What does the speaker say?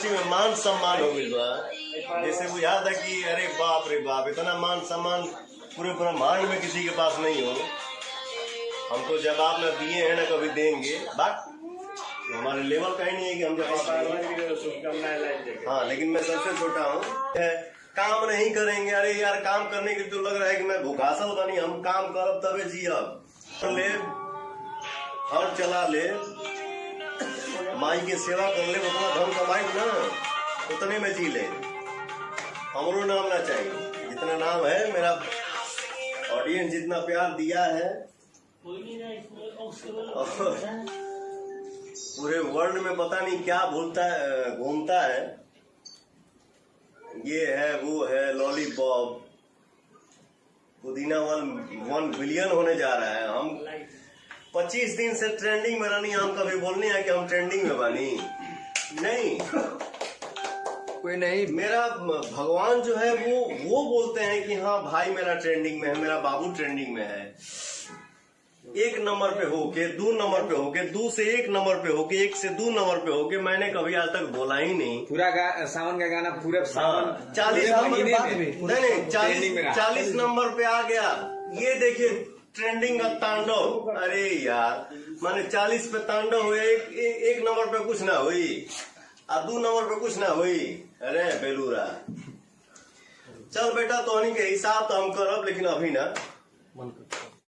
खुशी में मान सम्मान हो गई बा। जैसे बुझा था कि अरे बाप रे बाप, इतना मान सम्मान पूरे ब्रह्मांड में किसी के पास नहीं हो। हमको जवाब न दिए हैं, न कभी देंगे। बात हमारे लेवल का ही नहीं है कि हम जवाब। हाँ, लेकिन मैं सबसे छोटा हूँ। काम नहीं करेंगे, अरे यार काम करने के तो लग रहा है कि मैं भूखासल बनी। हम काम करब तबे जियब। ले और चला ले, माई की सेवा कर ले, उतना धन कमाई ना, उतने में जी ले। हमरो नाम ना चाहिए, जितना नाम है मेरा ऑडियंस जितना प्यार दिया है पूरे वर्ल्ड में पता नहीं क्या घूमता है। ये है वो है लॉलीपॉप, पुदीना 1 बिलियन होने जा रहा है। हम 25 दिन से ट्रेंडिंग में रहनी। हम कभी बोलने हैं कि हम ट्रेंडिंग में बनी नहीं। कोई नहीं, मेरा भगवान जो है वो बोलते हैं कि हाँ भाई मेरा ट्रेंडिंग में है, मेरा बाबू ट्रेंडिंग में है। 1 नंबर पे होके 2 नंबर पे होके 2 से 1 नंबर पे होके 1 से 2 नंबर पे होके मैंने कभी आज तक बोला ही नहीं। पूरा सावन का गाना पूरे सावन 40 नंबर पे आ गया। ये देखिए ट्रेंडिंग का तांडव। अरे यार माने 40 पे तांडव हुए, एक नंबर पे कुछ ना हुई, 2 नंबर पे कुछ ना हुई। अरे बेलूरा, चल बेटा, तो के हिसाब तो हम करब, लेकिन अभी ना।